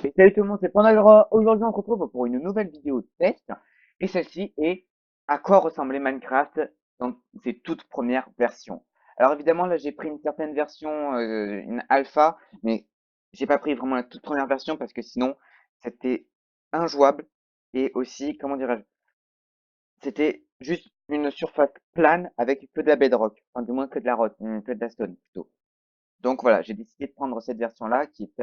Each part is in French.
Et salut tout le monde, c'est Pandalra. Aujourd'hui, on se retrouve pour une nouvelle vidéo de test. Et celle-ci est à quoi ressemblait Minecraft dans ses toutes premières versions. Alors évidemment, là, j'ai pris une certaine version, une alpha, mais j'ai pas pris vraiment la toute première version parce que sinon, c'était injouable. Et aussi, comment dirais-je, c'était juste une surface plane avec que de la bedrock. Enfin, du moins que de la roche, que de la stone plutôt. Donc voilà, j'ai décidé de prendre cette version-là qui est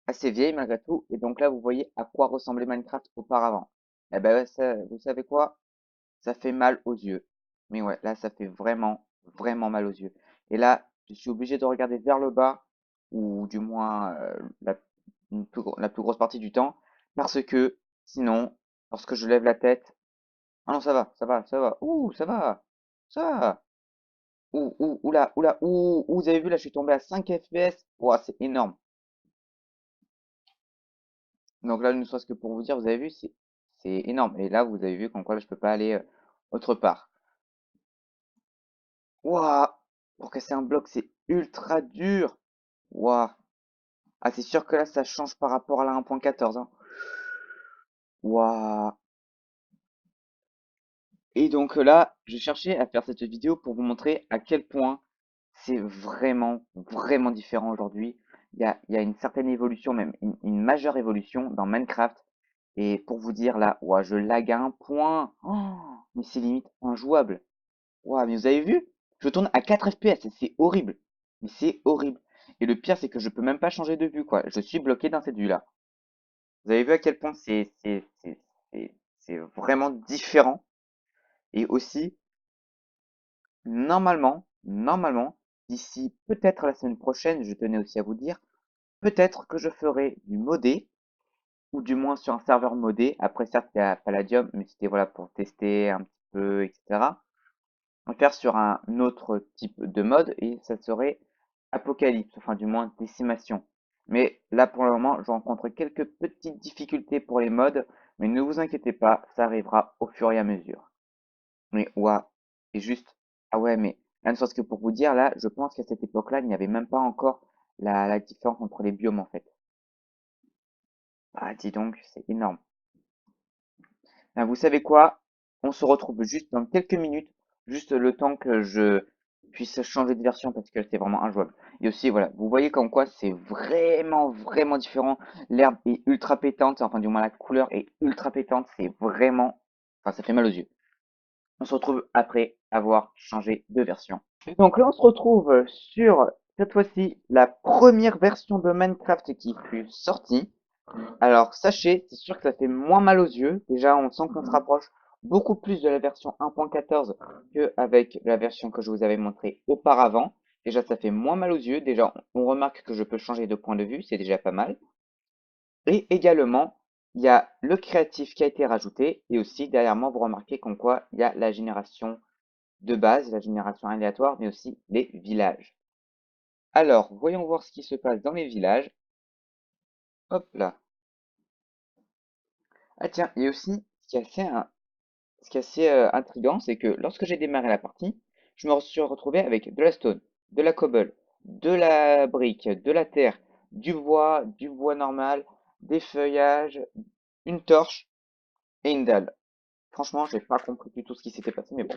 assez vieille malgré tout. Et donc là, vous voyez à quoi ressemblait Minecraft auparavant. Eh ben, ouais, ça, vous savez quoi? Ça fait mal aux yeux. Mais ouais, là, ça fait vraiment, vraiment mal aux yeux. Et là, je suis obligé de regarder vers le bas, ou du moins la plus grosse partie du temps, parce que sinon, lorsque je lève la tête, ah non, ça va, ça va, ça va, ouh, ça va, ça va, ouh, vous avez vu, là, je suis tombé à 5 FPS, ouah, c'est énorme. Donc là, ne serait-ce que pour vous dire, vous avez vu, c'est énorme. Et là, vous avez vu qu'en quoi là, je peux pas aller autre part. Ouah! Pour casser un bloc, c'est ultra dur. Ouah! Ah, c'est sûr que là, ça change par rapport à la 1.14, hein. Ouah! Et donc là, je cherchais à faire cette vidéo pour vous montrer à quel point c'est vraiment, vraiment différent aujourd'hui. Il y a une certaine évolution, même une majeure évolution dans Minecraft. Et pour vous dire là, ouah, je lag à un point. Oh, mais c'est limite injouable. Ouah, mais vous avez vu? Je tourne à 4 FPS, c'est horrible. Mais c'est horrible. Et le pire, c'est que je peux même pas changer de vue, quoi. Je suis bloqué dans cette vue-là. Vous avez vu à quel point c'est vraiment différent. Et aussi, normalement, d'ici peut-être la semaine prochaine, je tenais aussi à vous dire, peut-être que je ferai du modé, ou du moins sur un serveur modé. Après, certes, il y a Palladium, mais c'était voilà pour tester un petit peu, etc. On va faire sur un autre type de mode et ça serait Apocalypse, enfin du moins Décimation. Mais là pour le moment, je rencontre quelques petites difficultés pour les modes, mais ne vous inquiétez pas, ça arrivera au fur et à mesure. Mais ouah, et juste, ah ouais, mais là ne serait-ce que pour vous dire, là, je pense qu'à cette époque-là, il n'y avait même pas encore la différence entre les biomes en fait. Ah dis donc, c'est énorme. Ben, vous savez quoi? On se retrouve juste dans quelques minutes, juste le temps que je puisse changer de version parce que c'est vraiment injouable. Et aussi, voilà, vous voyez comme quoi c'est vraiment, vraiment différent. L'herbe est ultra pétante, enfin du moins la couleur est ultra pétante, c'est vraiment, enfin ça fait mal aux yeux. On se retrouve après avoir changé de version. Donc là, on se retrouve sur cette fois-ci la première version de Minecraft qui fut sortie. Alors, sachez, c'est sûr que ça fait moins mal aux yeux. Déjà, on sent qu'on se rapproche beaucoup plus de la version 1.14 qu'avec la version que je vous avais montrée auparavant. Déjà, ça fait moins mal aux yeux. Déjà, on remarque que je peux changer de point de vue, c'est déjà pas mal. Et également, il y a le créatif qui a été rajouté. Et aussi, derrière moi, vous remarquez qu'en quoi il y a la génération de base, la génération aléatoire, mais aussi les villages. Alors, voyons voir ce qui se passe dans les villages. Hop là. Ah tiens, et aussi, ce qui est assez intriguant, c'est que lorsque j'ai démarré la partie, je me suis retrouvé avec de la stone, de la cobble, de la brique, de la terre, du bois normal, des feuillages, une torche et une dalle. Franchement, j'ai pas compris du tout ce qui s'était passé, mais bon.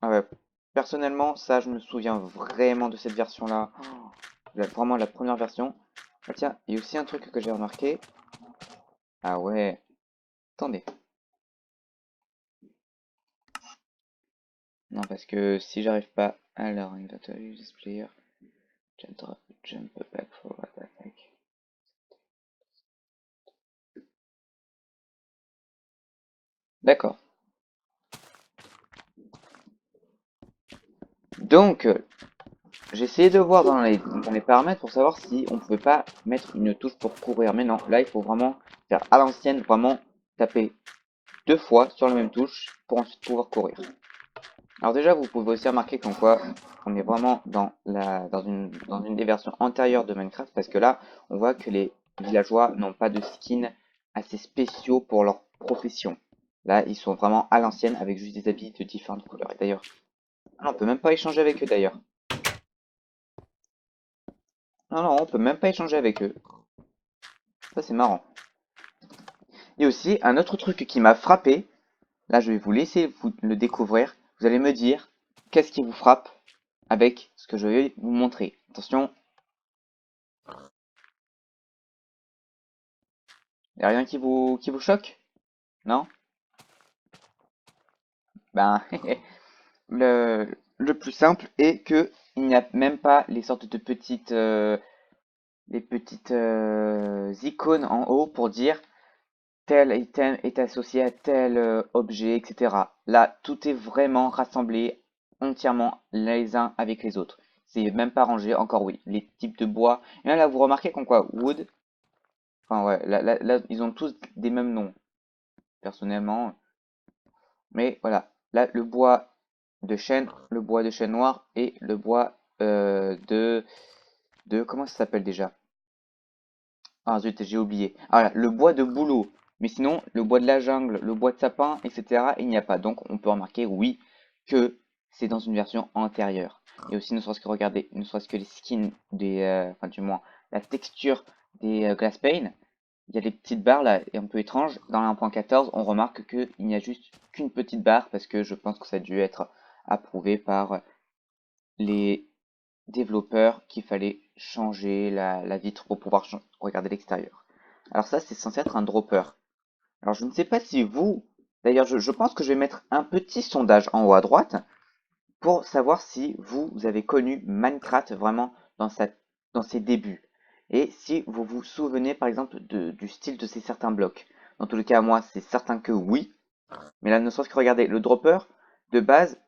Ah ouais. Personnellement, ça, je me souviens vraiment de cette version-là. Oh, vraiment la première version. Ah tiens, il y a aussi un truc que j'ai remarqué. Ah ouais, attendez. Non, parce que si j'arrive pas... Alors, inventory, displayer, jump back forward attack. D'accord. Donc, j'ai essayé de voir dans les paramètres pour savoir si on pouvait pas mettre une touche pour courir. Mais non, là, il faut vraiment faire à l'ancienne, vraiment taper deux fois sur la même touche pour ensuite pouvoir courir. Alors déjà, vous pouvez aussi remarquer qu'en quoi on est vraiment dans une des versions antérieures de Minecraft parce que là, on voit que les villageois n'ont pas de skins assez spéciaux pour leur profession. Là, ils sont vraiment à l'ancienne avec juste des habits de différentes couleurs. Et d'ailleurs, on peut même pas échanger avec eux d'ailleurs. Non, non, on peut même pas échanger avec eux. Ça, c'est marrant. Et aussi, un autre truc qui m'a frappé, là, je vais vous laisser vous le découvrir. Vous allez me dire qu'est-ce qui vous frappe avec ce que je vais vous montrer. Attention, y a rien qui vous choque? Non? Ben, le plus simple est que il n'y a même pas les sortes de petites, icônes en haut pour dire tel item est associé à tel objet, etc. Là, tout est vraiment rassemblé entièrement les uns avec les autres. C'est même pas rangé, encore oui. Les types de bois. Et là, vous remarquez qu'en quoi wood, enfin ouais, là, ils ont tous des mêmes noms, personnellement. Mais voilà, là, le bois de chêne, le bois de chêne noir et le bois comment ça s'appelle déjà? Ah zut, j'ai oublié. Ah, voilà, le bois de bouleau. Mais sinon, le bois de la jungle, le bois de sapin, etc., il n'y a pas. Donc, on peut remarquer, oui, que c'est dans une version antérieure. Et aussi, ne serait-ce que regarder, ne serait-ce que les skins enfin, du moins, la texture des glass pane. Il y a des petites barres là, et un peu étranges. Dans la 1.14, on remarque qu'il n'y a juste qu'une petite barre parce que je pense que ça a dû être approuvé par les développeur qu'il fallait changer la vitre pour pouvoir regarder l'extérieur. Alors ça, c'est censé être un dropper. Alors je ne sais pas si vous... D'ailleurs, je pense que je vais mettre un petit sondage en haut à droite pour savoir si vous avez connu Minecraft vraiment dans ses débuts. Et si vous vous souvenez par exemple du style de ces certains blocs. Dans tous les cas, moi, c'est certain que oui. Mais là, ne serait-ce que regarder le dropper, de base,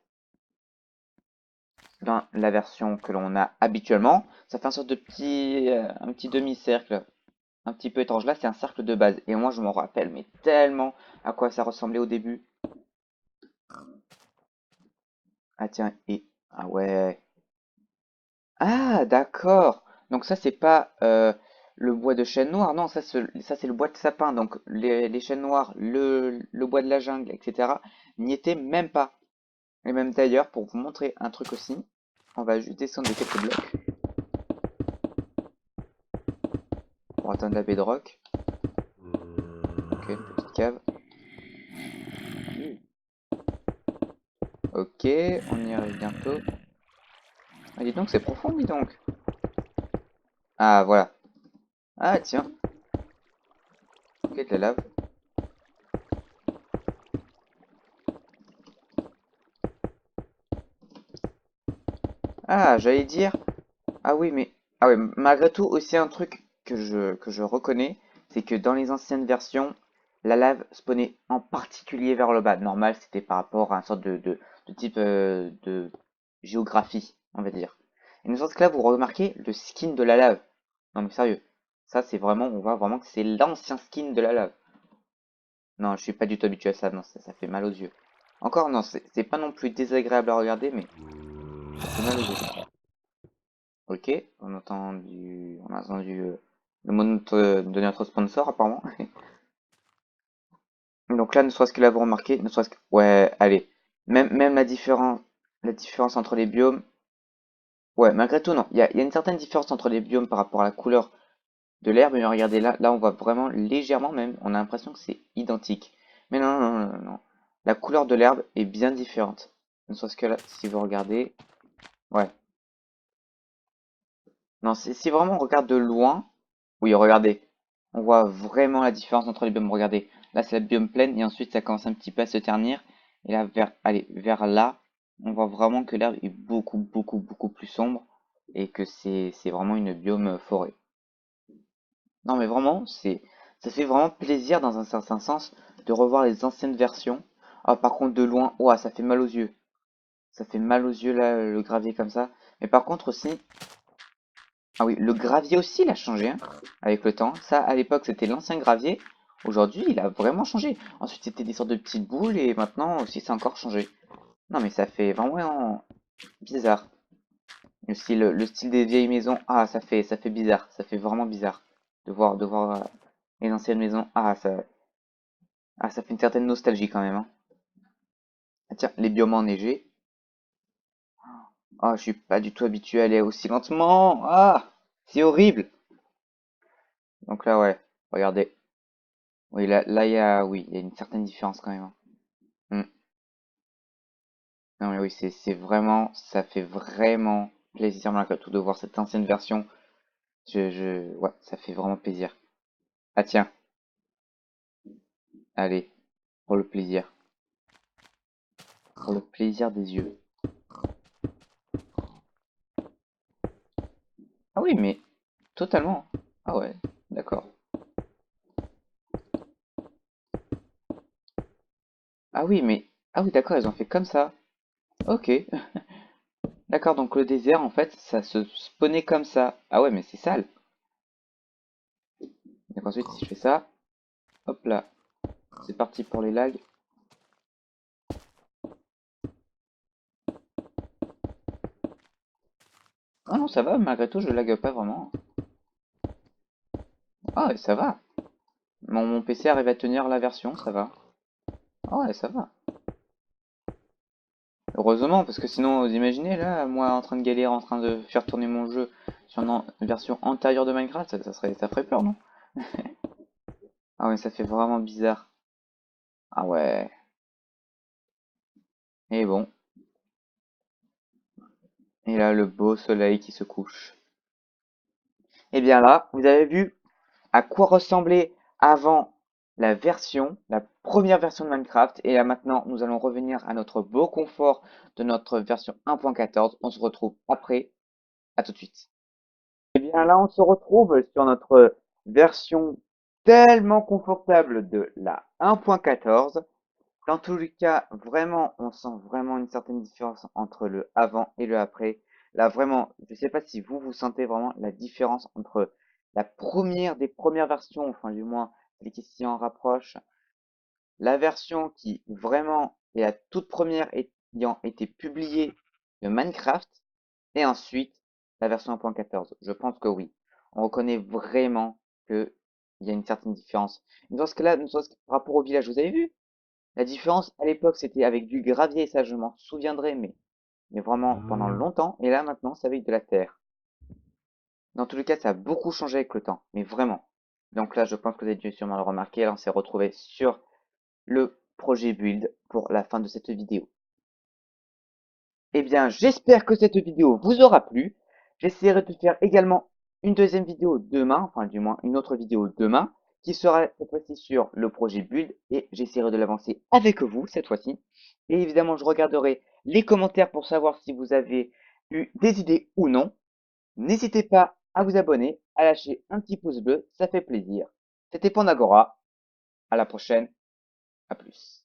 dans la version que l'on a habituellement, ça fait un sorte de un petit demi-cercle, un petit peu étrange. Là, c'est un cercle de base. Et moi, je m'en rappelle, mais tellement à quoi ça ressemblait au début. Ah tiens, et... Ah ouais. Ah, d'accord. Donc ça, c'est pas le bois de chêne noir. Non, ça c'est le bois de sapin. Donc les chênes noirs, le bois de la jungle, etc. n'y étaient même pas. Et même d'ailleurs, pour vous montrer un truc aussi, on va juste descendre de quelques blocs pour atteindre la bedrock. Ok, une petite cave. Ok, on y arrive bientôt. Ah, dis donc, c'est profond, dis donc. Ah, voilà. Ah, tiens. Ok, de la lave. Ah, j'allais dire. Ah oui, mais. Ah ouais, malgré tout, aussi un truc que je reconnais, c'est que dans les anciennes versions, la lave spawnait en particulier vers le bas. Normal, c'était par rapport à un sorte de type de géographie, on va dire. Et une sorte que là, vous remarquez le skin de la lave. Non, mais sérieux. Ça, c'est vraiment. On voit vraiment que c'est l'ancien skin de la lave. Non, je suis pas du tout habitué à ça, non, ça fait mal aux yeux. Encore, non, c'est pas non plus désagréable à regarder, mais ça fait mal aux yeux. Ok, on a entendu le mot de notre sponsor, apparemment. Donc là, ne serait-ce que là, vous remarquez, ne serait-ce que... Ouais, allez. Même la différence entre les biomes... Ouais, malgré tout, non. Il y a une certaine différence entre les biomes par rapport à la couleur de l'herbe, mais regardez, là, on voit vraiment légèrement même, on a l'impression que c'est identique. Mais non, non, non, non, non. La couleur de l'herbe est bien différente. Ne serait-ce que là, si vous regardez, ouais. Non, si vraiment on regarde de loin, oui, regardez, on voit vraiment la différence entre les biomes. Regardez, là c'est la biome pleine et ensuite ça commence un petit peu à se ternir. Et là, allez, vers là, on voit vraiment que l'herbe est beaucoup, beaucoup, beaucoup plus sombre et que c'est vraiment une biome forêt. Non, mais vraiment, ça fait vraiment plaisir dans un certain sens de revoir les anciennes versions. Ah, par contre, de loin, ouah, ça fait mal aux yeux. Ça fait mal aux yeux là, le gravier comme ça. Mais par contre aussi, ah oui, le gravier aussi, il a changé hein, avec le temps. Ça, à l'époque, c'était l'ancien gravier. Aujourd'hui, il a vraiment changé. Ensuite, c'était des sortes de petites boules et maintenant aussi, ça a encore changé. Non, mais ça fait vraiment bizarre. Le style des vieilles maisons, ah, ça fait bizarre. Ça fait vraiment bizarre de voir les anciennes maisons. Ah, ça fait une certaine nostalgie quand même. Hein. Ah, tiens, les biomes enneigés. Ah, je suis pas du tout habitué à aller aussi lentement. Ah! C'est horrible. Donc là, ouais, regardez. Oui, là, oui, il y a une certaine différence quand même, hein. Hmm. Non, mais oui, c'est vraiment, ça fait vraiment plaisir malgré tout de voir cette ancienne version. Ouais, ça fait vraiment plaisir. Ah tiens, allez, pour le plaisir. Pour le plaisir des yeux. Ah oui, mais totalement. Ah ouais, d'accord. Ah oui, mais... Ah oui, d'accord, ils ont fait comme ça. Ok. D'accord, donc le désert, en fait, ça se spawnait comme ça. Ah ouais, mais c'est sale. Donc ensuite, si je fais ça, hop là, c'est parti pour les lags. Ah non, ça va, malgré tout, je lag pas vraiment. Ah ouais, ça va. Mon PC arrive à tenir la version, ça va. Ah ouais, ça va. Heureusement, parce que sinon, vous imaginez, là, moi en train de galérer, en train de faire tourner mon jeu sur une version antérieure de Minecraft, ça ferait peur, non? Ah ouais, ça fait vraiment bizarre. Ah ouais. Et bon. Et là, le beau soleil qui se couche. Et bien là, vous avez vu à quoi ressemblait avant la première version de Minecraft. Et là maintenant, nous allons revenir à notre beau confort de notre version 1.14. On se retrouve après. À tout de suite. Et bien là, on se retrouve sur notre version tellement confortable de la 1.14. Dans tous les cas, vraiment, on sent vraiment une certaine différence entre le avant et le après. Là, vraiment, je ne sais pas si vous sentez vraiment la différence entre la première des premières versions, enfin du moins celle qui s'y en rapproche, la version qui vraiment est la toute première ayant été publiée de Minecraft, et ensuite la version 1.14. Je pense que oui. On reconnaît vraiment qu'il y a une certaine différence. Dans ce cas-là, par rapport au village, vous avez vu? La différence, à l'époque, c'était avec du gravier, ça je m'en souviendrai, mais vraiment pendant longtemps. Et là, maintenant, c'est avec de la terre. Dans tous les cas, ça a beaucoup changé avec le temps, mais vraiment. Donc là, je pense que vous avez dû sûrement le remarquer. Là, on s'est retrouvé sur le projet build pour la fin de cette vidéo. Eh bien, j'espère que cette vidéo vous aura plu. J'essaierai de faire également une deuxième vidéo demain, enfin du moins une autre vidéo demain, qui sera cette fois-ci sur le projet Build, et j'essaierai de l'avancer avec vous cette fois-ci. Et évidemment, je regarderai les commentaires pour savoir si vous avez eu des idées ou non. N'hésitez pas à vous abonner, à lâcher un petit pouce bleu, ça fait plaisir. C'était Pandagora, à la prochaine, à plus.